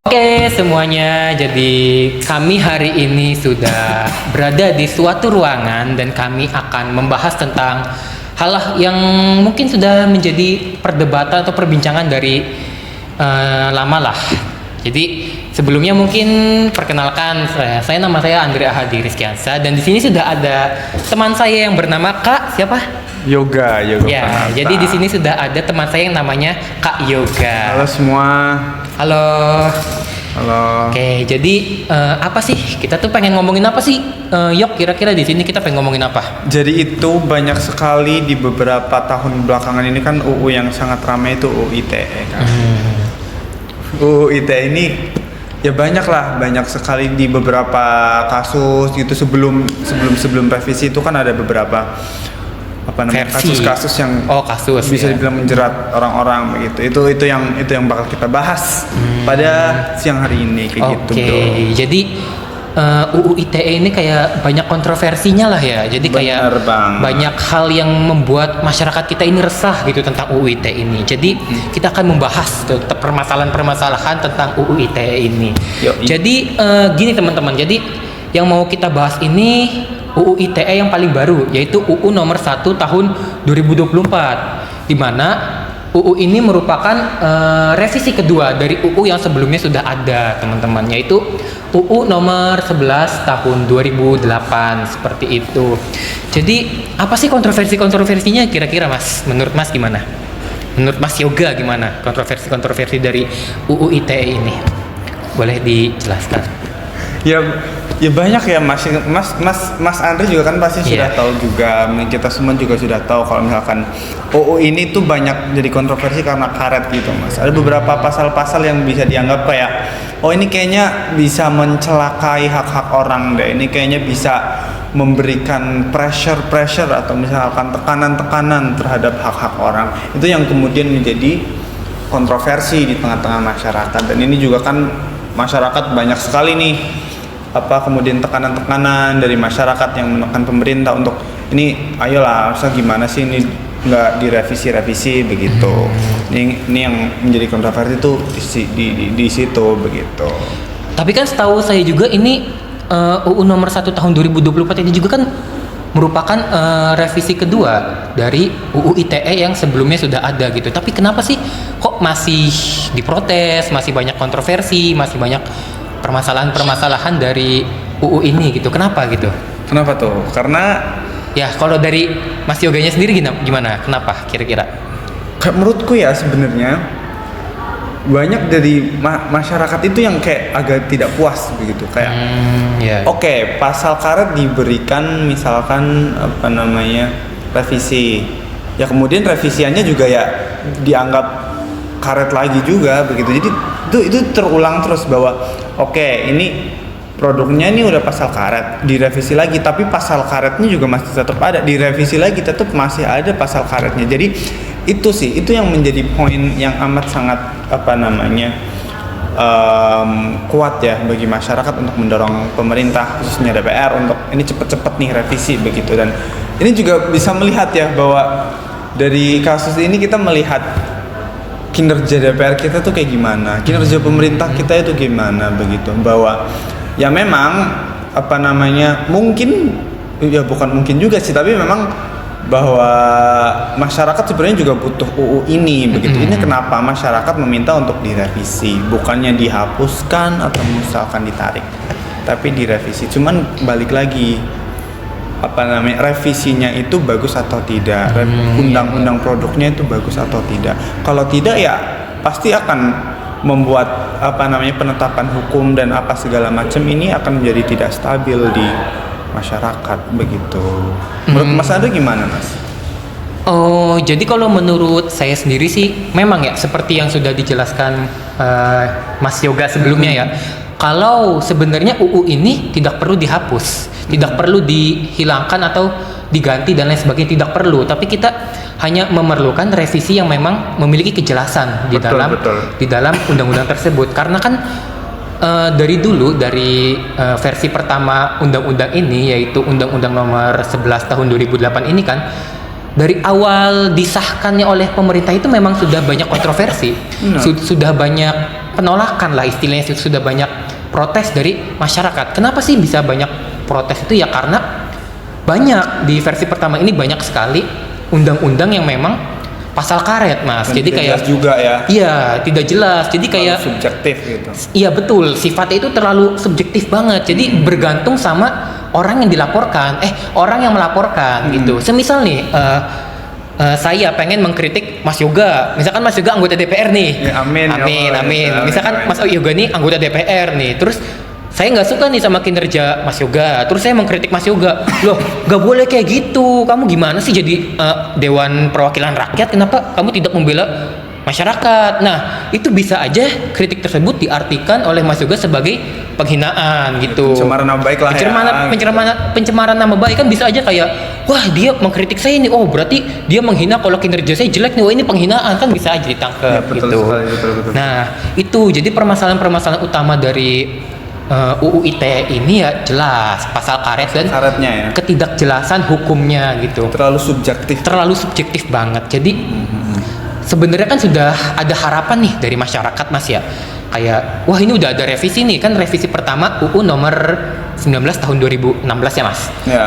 Oke semuanya, jadi kami hari ini sudah berada di suatu ruangan dan kami akan membahas tentang hal yang mungkin sudah menjadi perdebatan atau perbincangan dari lama lah. Jadi sebelumnya mungkin perkenalkan saya nama saya Andre Ahadi Rizkiansa dan di sini sudah ada teman saya yang bernama Kak siapa? Yoga Ya, Pranata. jadi di sini sudah ada teman saya yang namanya Kak Yoga. Halo semua. Halo. Halo. Oke, jadi apa sih? Kita tuh pengen ngomongin apa sih? Yok, kira-kira di sini kita pengen ngomongin apa? Jadi itu banyak sekali di beberapa tahun belakangan ini kan UU yang sangat ramai itu UU ITE kan. UU ITE ini ya banyak sekali di beberapa kasus gitu sebelum revisi itu kan ada beberapa kasus-kasus yang kasus bisa ya. dibilang menjerat orang-orang begitu. Itu yang bakal kita bahas pada siang hari ini kayak gitu. Oke, jadi UU ITE ini kayak banyak kontroversinya lah ya. Jadi kayak banyak hal yang membuat masyarakat kita ini resah gitu tentang UU ITE ini. Jadi kita akan membahas tuh permasalahan-permasalahan tentang UU ITE ini. Jadi gini teman-teman. Jadi yang mau kita bahas ini UU ITE yang paling baru, yaitu UU nomor 1 tahun 2024, di mana UU ini merupakan revisi kedua dari UU yang sebelumnya sudah ada teman-teman, yaitu UU nomor 11 tahun 2008 seperti itu. Jadi apa sih kontroversinya kira-kira Mas? Menurut Mas gimana? Menurut Mas Yoga gimana kontroversi dari UU ITE ini? Boleh dijelaskan? Ya banyak ya Mas Andre juga kan pasti sudah tahu juga, kita semua juga sudah tahu kalau misalkan UU ini tuh banyak jadi kontroversi karena karet gitu Mas. Ada beberapa pasal-pasal yang bisa dianggap kayak ini kayaknya bisa mencelakai hak-hak orang deh. Ini kayaknya bisa memberikan pressure atau misalkan tekanan terhadap hak-hak orang. Itu yang kemudian menjadi kontroversi di tengah-tengah masyarakat. Dan ini juga kan masyarakat banyak sekali nih kemudian tekanan dari masyarakat yang menekan pemerintah untuk ini ayolah harusnya gimana sih ini nggak direvisi begitu. Ini yang menjadi kontroversi itu di situ begitu. Tapi kan setahu saya juga ini UU nomor 1 tahun 2024 ini juga kan merupakan revisi kedua dari UU ITE yang sebelumnya sudah ada gitu. Tapi kenapa sih kok masih diprotes, masih banyak kontroversi, masih banyak permasalahan dari UU ini gitu? Kenapa gitu? Kenapa tuh? Karena ya kalau dari Mas Yoganya sendiri gimana? Kenapa kira-kira? Menurutku ya sebenarnya banyak dari masyarakat itu yang kayak agak tidak puas begitu kayak Oke, pasal karet diberikan misalkan revisi. Ya kemudian revisiannya juga ya dianggap karet lagi juga begitu. Jadi itu terulang terus bahwa ini produknya ini udah pasal karet, direvisi lagi tapi pasal karetnya juga masih tetap ada, direvisi lagi tetap masih ada pasal karetnya. Jadi itu yang menjadi poin yang amat sangat kuat ya bagi masyarakat untuk mendorong pemerintah khususnya DPR untuk ini cepet-cepet nih revisi begitu. Dan ini juga bisa melihat ya bahwa dari kasus ini kita melihat kinerja DPR kita tuh kayak gimana, kinerja pemerintah kita itu gimana begitu, bahwa ya memang mungkin ya bukan mungkin juga sih, tapi memang bahwa masyarakat sebenarnya juga butuh UU ini begitu. Ini kenapa masyarakat meminta untuk direvisi, bukannya dihapuskan atau misalkan ditarik, tapi direvisi. Cuman balik lagi revisinya itu bagus atau tidak, undang-undang produknya itu bagus atau tidak. Kalau tidak ya pasti akan membuat penetapan hukum dan segala macam ini akan menjadi tidak stabil di masyarakat begitu. Menurut Mas Andre gimana Mas? Jadi kalau menurut saya sendiri sih memang ya seperti yang sudah dijelaskan Mas Yoga sebelumnya ya. Kalau sebenarnya UU ini tidak perlu dihapus, tidak perlu dihilangkan atau diganti dan lain sebagainya, tidak perlu. Tapi kita hanya memerlukan revisi yang memang memiliki kejelasan di dalam undang-undang tersebut. Karena kan dari dulu dari versi pertama undang-undang ini, yaitu Undang-Undang Nomor 11 Tahun 2008 ini kan, dari awal disahkannya oleh pemerintah itu memang sudah banyak kontroversi, sudah banyak penolakan lah istilahnya, sudah banyak protes dari masyarakat. Kenapa sih bisa banyak protes itu ya? Karena banyak di versi pertama ini banyak sekali undang-undang yang memang pasal karet, Mas. Dan jadi tidak kayak jelas juga ya. Iya, tidak jelas. Jadi kayak subjektif gitu. Iya betul, sifatnya itu terlalu subjektif banget. Jadi bergantung sama orang yang dilaporkan, orang yang melaporkan gitu. Semisal nih, saya pengen mengkritik Mas Yoga, misalkan Mas Yoga anggota DPR nih. Ya, amin. Misalkan Mas Yoga nih anggota DPR nih, terus saya nggak suka nih sama kinerja Mas Yoga, terus saya mengkritik Mas Yoga. Loh, nggak boleh kayak gitu. Kamu gimana sih jadi Dewan Perwakilan Rakyat? Kenapa kamu tidak membela masyarakat? Nah, itu bisa aja kritik tersebut diartikan oleh Mas Yoga sebagai penghinaan gitu. Pencemaran nama baik lah pencemaran nama baik kan bisa aja kayak, wah dia mengkritik saya ini, oh berarti dia menghina kalau kinerja saya jelek nih, wah ini penghinaan, kan bisa aja ditangkap gitu. Betul. Nah, itu jadi permasalahan utama dari UU ITE ini ya jelas pasal karet dan syaratnya ya. Ketidakjelasan hukumnya gitu. Terlalu subjektif banget. Jadi sebenarnya kan sudah ada harapan nih dari masyarakat, Mas ya. Kayak wah ini udah ada revisi nih, kan revisi pertama UU nomor 19 tahun 2016 ya, Mas. Ya.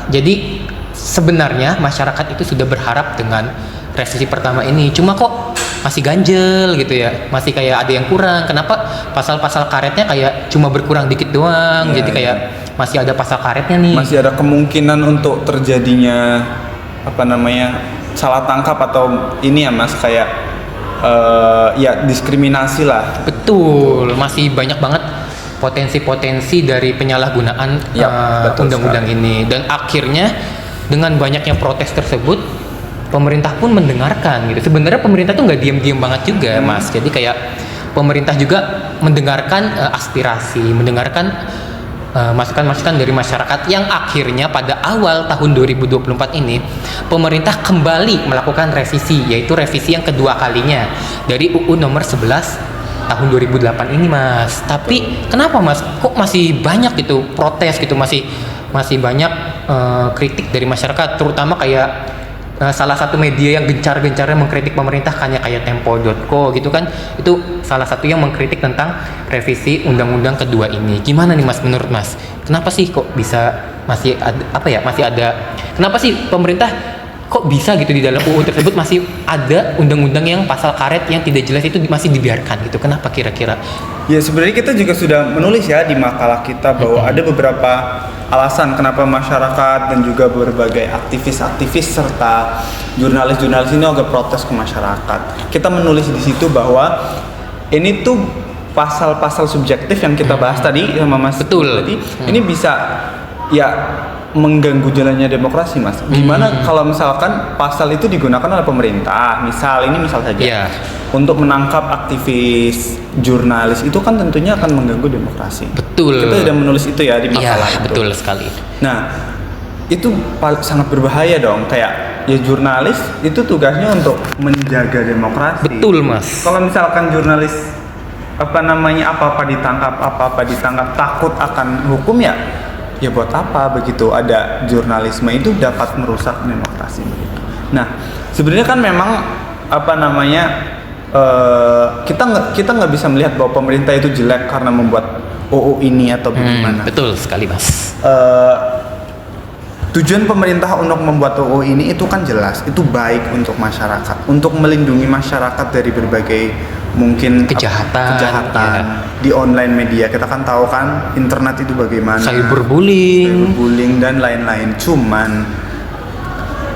Jadi sebenarnya masyarakat itu sudah berharap dengan revisi pertama ini. Cuma kok masih ganjel gitu ya, masih kayak ada yang kurang. Kenapa pasal-pasal karetnya kayak cuma berkurang dikit doang? Jadi kayak masih ada pasal karetnya nih. Masih ada kemungkinan untuk terjadinya salah tangkap atau ini ya, Mas, kayak ya diskriminasi lah. Betul, masih banyak banget potensi-potensi dari penyalahgunaan undang-undang ini. Dan akhirnya dengan banyaknya protes tersebut, pemerintah pun mendengarkan gitu. Sebenarnya pemerintah tuh nggak diam-diam banget juga, Mas. Jadi kayak pemerintah juga mendengarkan aspirasi, mendengarkan masukan-masukan dari masyarakat, yang akhirnya pada awal tahun 2024 ini pemerintah kembali melakukan revisi, yaitu revisi yang kedua kalinya dari UU nomor 11 tahun 2008 ini, Mas. Tapi kenapa, Mas, kok masih banyak gitu protes gitu, masih banyak kritik dari masyarakat, terutama kayak salah satu media yang gencar-gencarnya mengkritik pemerintah kayak Tempo.co gitu kan, itu salah satu yang mengkritik tentang revisi undang-undang kedua ini. Gimana nih, Mas, menurut Mas? Kenapa sih kok bisa masih ada kenapa sih pemerintah kok bisa gitu di dalam UU tersebut masih ada undang-undang yang pasal karet yang tidak jelas itu masih dibiarkan gitu? Kenapa kira-kira? Ya sebenarnya kita juga sudah menulis ya di makalah kita bahwa ada beberapa alasan kenapa masyarakat dan juga berbagai aktivis-aktivis serta jurnalis-jurnalis ini agak protes ke masyarakat. Kita menulis di situ bahwa ini tuh pasal-pasal subjektif yang kita bahas tadi sama Mas. Betul. Jadi ini bisa ya mengganggu jalannya demokrasi, Mas. Gimana kalau misalkan pasal itu digunakan oleh pemerintah, misal saja untuk menangkap aktivis jurnalis, itu kan tentunya akan mengganggu demokrasi. Betul. Kita sudah menulis itu ya di makalah itu. Betul sekali. Nah, itu sangat berbahaya dong. Kayak ya jurnalis itu tugasnya untuk menjaga demokrasi. Betul, Mas. Kalau misalkan jurnalis apa-apa ditangkap takut akan hukum ya buat apa begitu ada jurnalisme itu dapat merusak demokrasi begitu. Nah, sebenarnya kan memang kita nggak bisa melihat bahwa pemerintah itu jelek karena membuat UU ini atau bagaimana. Betul sekali, Mas. Tujuan pemerintah untuk membuat UU ini itu kan jelas, itu baik untuk masyarakat, untuk melindungi masyarakat dari berbagai mungkin kejahatan di online media. Kita kan tahu kan internet itu bagaimana, cyberbullying dan lain-lain. Cuman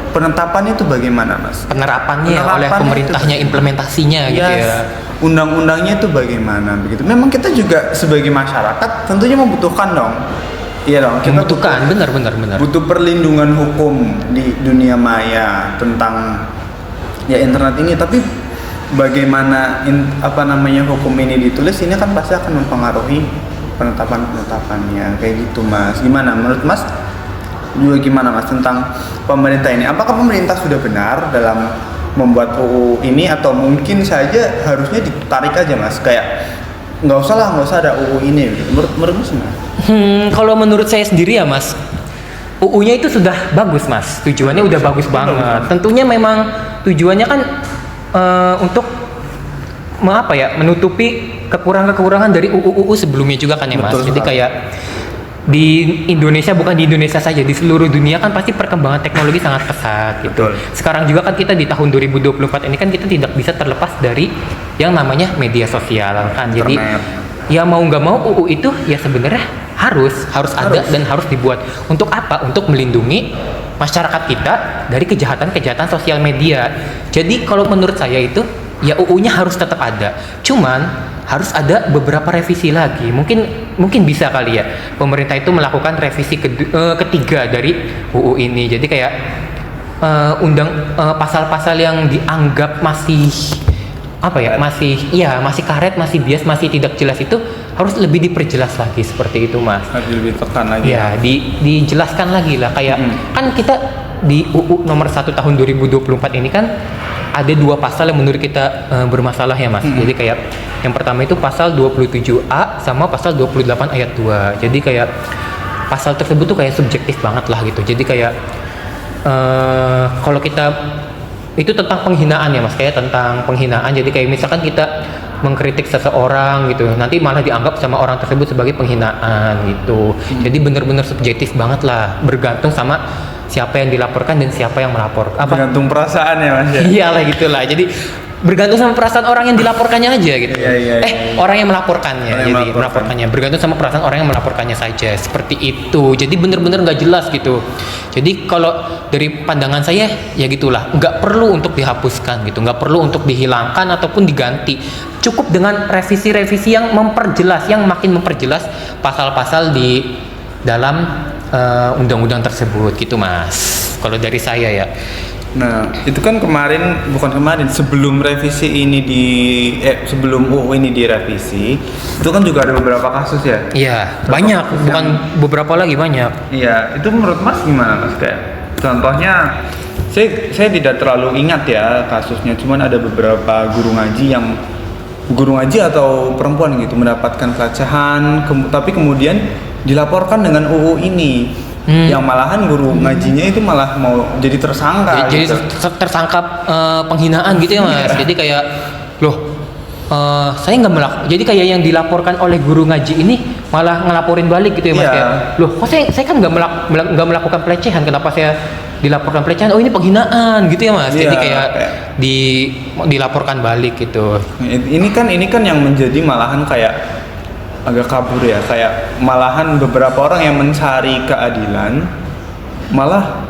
penetapannya itu bagaimana, Mas? Penerapannya oleh pemerintahnya, implementasinya gitu ya. Undang-undangnya itu bagaimana begitu. Memang kita juga sebagai masyarakat tentunya membutuhkan dong. Iya dong, kita membutuhkan, benar. Butuh perlindungan hukum di dunia maya tentang internet ini, tapi bagaimana hukum ini ditulis ini kan pasti akan mempengaruhi penetapannya kayak gitu, Mas. Gimana menurut Mas? Juga gimana, Mas, tentang pemerintah ini? Apakah pemerintah sudah benar dalam membuat UU ini atau mungkin saja harusnya ditarik aja, Mas? Kayak nggak usah ada UU ini. Menurut Mas gimana? Kalau menurut saya sendiri ya, Mas, UU-nya itu sudah bagus, Mas. Tujuannya udah bagus banget. Tentunya memang tujuannya kan untuk menutupi kekurangan-kekurangan dari UU sebelumnya juga kan ya Mas. Betul Jadi sekali. kayak di Indonesia, bukan di Indonesia saja, di seluruh dunia kan pasti perkembangan teknologi sangat pesat gitu. Betul. Sekarang juga kan kita di tahun 2024 ini kan kita tidak bisa terlepas dari yang namanya media sosial kan. Jadi ya mau nggak mau UU itu ya sebenarnya harus ada dan harus dibuat. Untuk apa? Untuk melindungi masyarakat kita dari kejahatan-kejahatan sosial media. Jadi kalau menurut saya itu ya UU-nya harus tetap ada. Cuman harus ada beberapa revisi lagi. Mungkin bisa kali ya pemerintah itu melakukan revisi ketiga dari UU ini. Jadi kayak pasal-pasal yang dianggap masih masih karet, masih bias, masih tidak jelas itu harus lebih diperjelas lagi seperti itu Mas. Harus lebih tekan lagi. Ya, dijelaskan lagi lah kayak kan kita di UU nomor 1 tahun 2024 ini kan ada 2 pasal yang menurut kita bermasalah ya Mas. Jadi kayak yang pertama itu pasal 27A sama pasal 28 ayat 2. Jadi kayak pasal tersebut tuh kayak subjektif banget lah gitu. Jadi kayak kalau kita itu tentang penghinaan ya Mas, kayak tentang penghinaan. Jadi kayak misalkan kita mengkritik seseorang gitu, nanti malah dianggap sama orang tersebut sebagai penghinaan gitu. Jadi bener-bener subjektif banget lah, bergantung sama siapa yang dilaporkan dan siapa yang melapor. Bergantung perasaan ya Mas ya. Iyalah gitulah. Jadi bergantung sama perasaan orang yang dilaporkannya aja gitu. Orang yang melaporkannya. Melaporkannya bergantung sama perasaan orang yang melaporkannya saja. Seperti itu. Jadi bener-bener nggak jelas gitu. Jadi kalau dari pandangan saya ya gitulah, nggak perlu untuk dihapuskan gitu, nggak perlu untuk dihilangkan ataupun diganti. Cukup dengan revisi-revisi yang memperjelas, yang makin memperjelas pasal-pasal di dalam undang-undang tersebut gitu Mas. Kalau dari saya ya. Nah, itu kan sebelum revisi ini sebelum UU ini direvisi, itu kan juga ada beberapa kasus ya? Iya, banyak, bukan beberapa lagi, banyak. Iya, itu menurut Mas gimana Mas? Kayak contohnya, saya tidak terlalu ingat ya kasusnya, cuman ada beberapa guru ngaji atau perempuan gitu mendapatkan pelecehan, tapi kemudian dilaporkan dengan UU ini. Yang malahan guru ngajinya itu malah mau jadi tersangka. Jadi tersangka penghinaan gitu ya Mas. Jadi kayak saya nggak jadi kayak yang dilaporkan oleh guru ngaji ini malah ngelaporin balik gitu ya Mas. Kayak kok saya kan nggak melakukan pelecehan, kenapa saya dilaporkan pelecehan? Oh ini penghinaan gitu ya Mas. Jadi kayak dilaporkan balik gitu. Ini kan yang menjadi malahan kayak agak kabur ya, kayak malahan beberapa orang yang mencari keadilan malah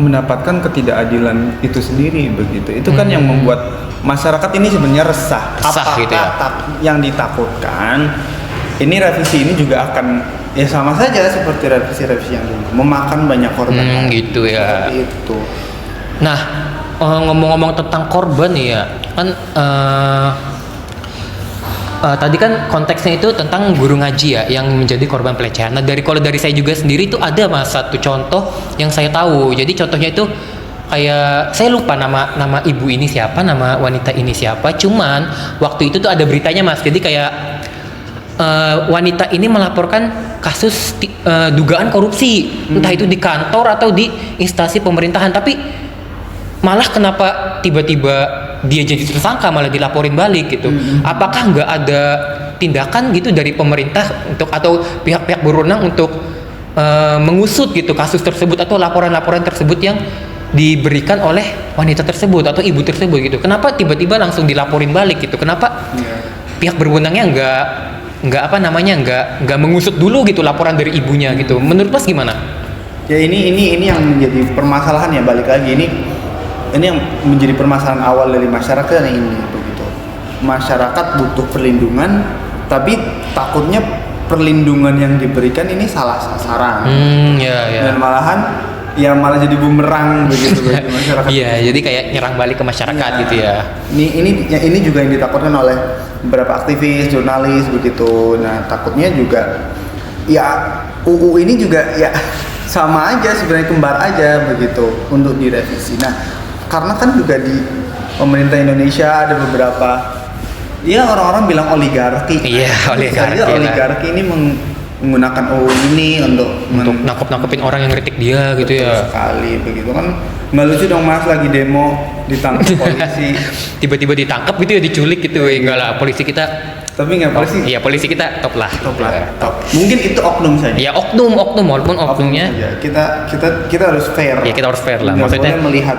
mendapatkan ketidakadilan itu sendiri begitu. Itu kan yang membuat masyarakat ini sebenarnya resah. Apakah gitu ya? Yang ditakutkan ini revisi ini juga akan ya sama saja seperti revisi-revisi yang dulu, memakan banyak korban. Gitu ya. Seperti itu. Nah, ngomong-ngomong tentang korban ya, kan tadi kan konteksnya itu tentang guru ngaji ya yang menjadi korban pelecehan. Nah, kalau dari saya juga sendiri itu ada Mas satu contoh yang saya tahu. Jadi contohnya itu kayak saya lupa nama ibu ini siapa, nama wanita ini siapa. Cuman waktu itu tuh ada beritanya Mas. Jadi kayak wanita ini melaporkan kasus dugaan korupsi, entah itu di kantor atau di instansi pemerintahan. Tapi malah kenapa tiba-tiba dia jadi tersangka malah dilaporin balik gitu. Apakah nggak ada tindakan gitu dari pemerintah atau pihak-pihak berwenang untuk mengusut gitu kasus tersebut atau laporan-laporan tersebut yang diberikan oleh wanita tersebut atau ibu tersebut gitu? Kenapa tiba-tiba langsung dilaporin balik gitu? Kenapa pihak berwenangnya nggak mengusut dulu gitu laporan dari ibunya gitu? Menurut Mas gimana? Ya ini yang menjadi permasalahan ya, balik lagi ini yang menjadi permasalahan awal dari masyarakat ini begitu. Masyarakat butuh perlindungan, tapi takutnya perlindungan yang diberikan ini salah sasaran. Dan malah jadi bumerang begitu bagi masyarakat. Iya, jadi kayak nyerang balik ke masyarakat gitu ya. Ini juga yang ditakutkan oleh beberapa aktivis, jurnalis begitu. Nah, takutnya juga ya UU ini juga ya sama aja sebenarnya, kembar aja begitu untuk direvisi. Nah, karena kan juga di pemerintah Indonesia ada beberapa ya orang-orang bilang oligarki. Iya, oligarki. Oligarki ini menggunakan UU ini untuk nangkep-nangkepin orang yang kritik dia gitu betul ya. sekali begitu kan. Nggak lucu dong Mas, lagi demo ditangkap polisi. Tiba-tiba ditangkap gitu ya, diculik gitu. Enggak lah, polisi kita Tapi nggak polisi. iya, polisi kita top lah. Top lah, top. Mungkin itu oknum saja. Ya oknum walaupun oknumnya saja. Kita harus fair. ya kita harus fair lah. Nggak Maksudnya boleh melihat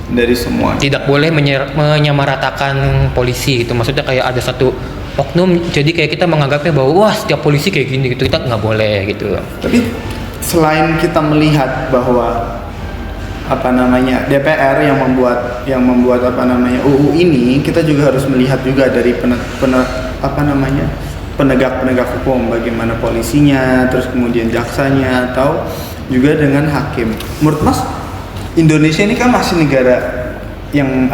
dari semua. tidak boleh menyamaratakan polisi gitu. Maksudnya kayak ada satu oknum jadi kayak kita menganggapnya bahwa wah setiap polisi kayak gini gitu, kita nggak boleh gitu. Tapi selain kita melihat bahwa DPR yang membuat UU ini, kita juga harus melihat juga dari penegak hukum, bagaimana polisinya, terus kemudian jaksanya, atau juga dengan hakim. Menurut Mas, Indonesia ini kan masih negara yang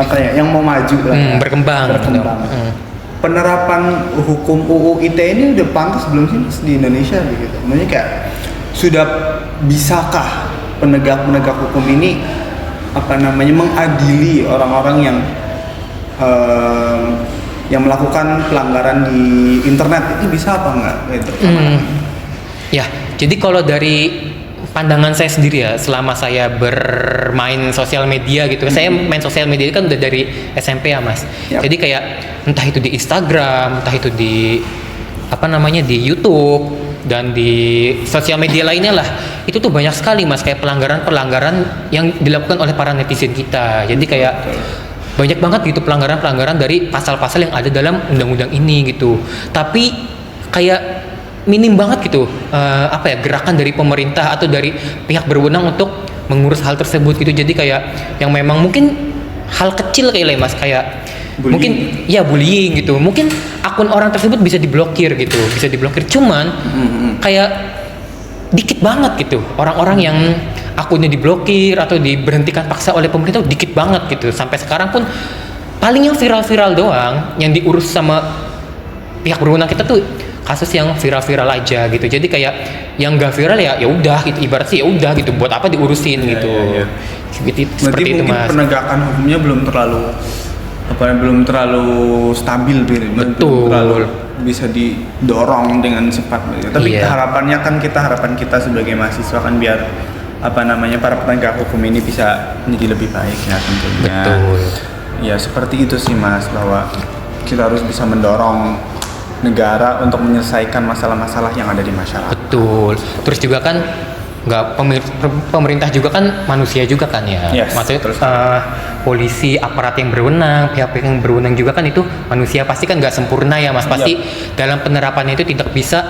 mau maju lah, berkembang. Penerapan hukum UU ITE ini udah pantas belum sih Mas, di Indonesia begitu? Maksudnya kayak sudah bisakah penegak hukum ini mengadili orang-orang yang melakukan pelanggaran di internet, itu bisa apa enggak gitu? Ya, jadi kalau dari pandangan saya sendiri ya, selama saya bermain sosial media gitu, saya main sosial media kan udah dari SMP ya Mas. Yap. Jadi kayak entah itu di Instagram, entah itu di di YouTube dan di sosial media lainnya lah, itu tuh banyak sekali Mas kayak pelanggaran yang dilakukan oleh para netizen kita. Jadi kayak banyak banget gitu pelanggaran dari pasal-pasal yang ada dalam undang-undang ini gitu. Tapi kayak minim banget gitu gerakan dari pemerintah atau dari pihak berwenang untuk mengurus hal tersebut gitu. Jadi kayak yang memang mungkin hal kecil kayak Mas, kayak bullying. Mungkin ya bullying gitu, mungkin akun orang tersebut bisa diblokir gitu, cuman kayak dikit banget gitu orang-orang yang akunnya diblokir atau diberhentikan paksa oleh pemerintah, dikit banget gitu. Sampai sekarang pun paling yang viral-viral doang yang diurus sama pihak berwenang kita tuh kasus yang viral-viral aja gitu. Jadi kayak yang gak viral ya udah gitu, ibarat sih ya udah gitu, buat apa diurusin gitu. Iya. Seperti itu mungkin Mas. penegakan hukumnya belum terlalu stabil gitu. Betul. Belum terlalu bisa didorong dengan cepat gitu. Tapi Iya. harapan kita sebagai mahasiswa kan biar para penegak hukum ini bisa menjadi lebih baik ya tentunya. Betul. Ya seperti itu sih Mas, bahwa kita harus bisa mendorong negara untuk menyelesaikan masalah-masalah yang ada di masyarakat. Betul. Terus juga kan pemerintah juga kan manusia juga kan ya. Yes, Maksudnya terus. polisi, aparat yang berwenang, pihak-pihak yang berwenang juga kan itu manusia, pasti kan nggak sempurna ya Mas. Pasti dalam penerapannya itu tidak bisa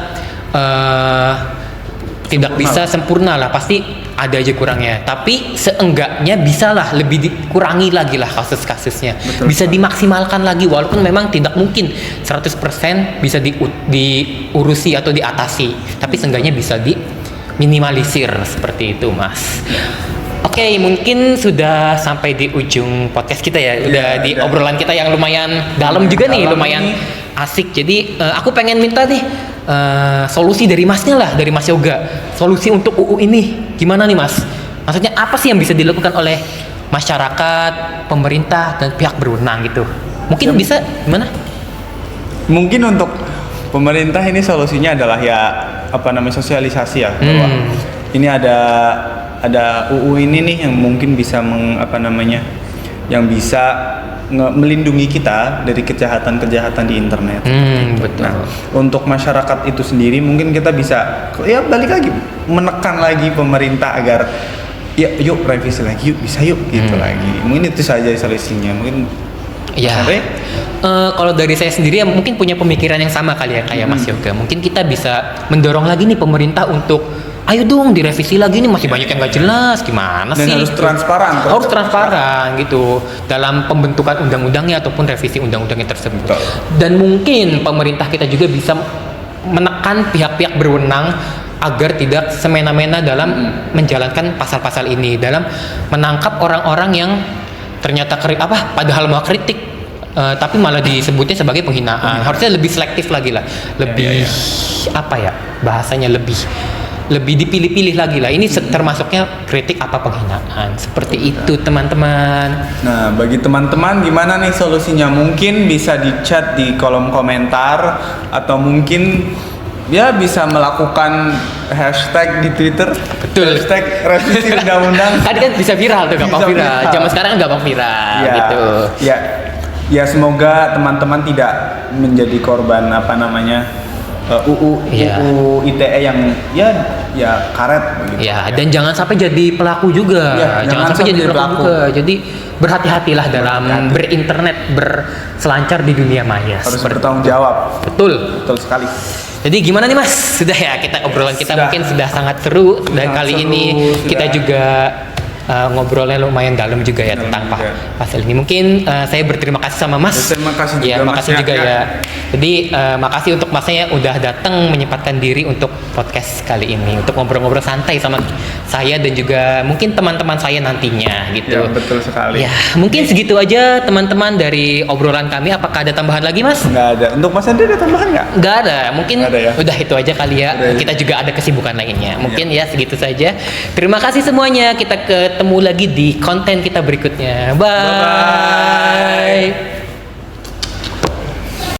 sempurna lah, pasti ada aja kurangnya. Tapi seenggaknya bisalah lebih dikurangi lagi lah kasus-kasusnya. Betul. Bisa dimaksimalkan lagi, walaupun memang tidak mungkin 100% bisa diurusi atau diatasi. Tapi seenggaknya bisa diminimalisir seperti itu Mas. Oke, mungkin sudah sampai di ujung podcast kita ya. Udah di obrolan kita yang lumayan dalam juga nih, lumayan asik. Jadi aku pengen minta nih solusi dari Masnya lah, dari Mas Yoga. Solusi untuk UU ini gimana nih Mas? Maksudnya apa sih yang bisa dilakukan oleh masyarakat, pemerintah, dan pihak berwenang gitu? Mungkin bisa gimana? Mungkin untuk pemerintah ini solusinya adalah sosialisasi ya, bahwa ini ada UU ini nih yang mungkin bisa yang bisa melindungi kita dari kejahatan di internet. Betul. Nah, untuk masyarakat itu sendiri mungkin kita bisa balik lagi menekan lagi pemerintah agar yuk revisi lagi, yuk bisa yuk gitu lagi. Mungkin itu saja solusinya. Mungkin ya. Kalau dari saya sendiri ya mungkin punya pemikiran yang sama kali ya kayak Mas Yoga. Mungkin kita bisa mendorong lagi nih pemerintah untuk ayo dong direvisi lagi nih, masih banyak yang nggak jelas, gimana dan sih? harus transparan. Harus transparan gitu dalam pembentukan undang-undangnya ataupun revisi undang-undangnya tersebut. Betul. Dan mungkin pemerintah kita juga bisa menekan pihak-pihak berwenang agar tidak semena-mena dalam menjalankan pasal-pasal ini, dalam menangkap orang-orang yang ternyata padahal mau kritik tapi malah disebutnya sebagai penghinaan. Harusnya lebih selektif lagi lah, lebih bahasanya lebih dipilih-pilih lagi lah. Ini termasuknya kritik apa penghinaan. Seperti itu teman-teman. Nah, bagi teman-teman gimana nih solusinya? Mungkin bisa di chat di kolom komentar, atau mungkin ya bisa melakukan hashtag di Twitter. Betul. Hashtag revisi undang-undang. Kan bisa viral tuh, gampang Bisa viral. viral. Zaman sekarang gampang viral Ya, gitu. ya semoga teman-teman tidak menjadi korban Iya. UU ITE yang ya karet begitu. Ya, dan jangan sampai jadi pelaku juga. Ya, jangan sampai jadi pelaku juga. Jadi berhati-hatilah dalam berinternet, berselancar di dunia maya. Harus Seperti- bertanggung jawab. Betul. Betul sekali. Jadi gimana nih Mas? Sudah ya, obrolan kita Sudah. mungkin sudah sangat seru dan Sangat kali seru, ini sudah. kita juga ngobrolnya lumayan dalam juga ya Dalam tentang juga. pasal ini. Mungkin saya berterima kasih sama Mas. Terima kasih juga, Ya, Mas. makasih Ya, juga ya. ya. Jadi makasih untuk Masnya udah datang menyempatkan diri untuk podcast kali ini untuk ngobrol-ngobrol santai sama saya dan juga mungkin teman-teman saya nantinya gitu. Ya, betul sekali. Ya, mungkin segitu aja teman-teman dari obrolan kami. Apakah ada tambahan lagi, Mas? Nggak ada. Untuk Mas Andri ada tambahan nggak? Nggak ada, mungkin Nggak ada ya? udah itu aja kali ya. Udah ya. Kita juga ada kesibukan lainnya. Mungkin ya segitu saja. Terima kasih semuanya. Kita ketemu lagi di konten kita berikutnya. Bye. Bye-bye.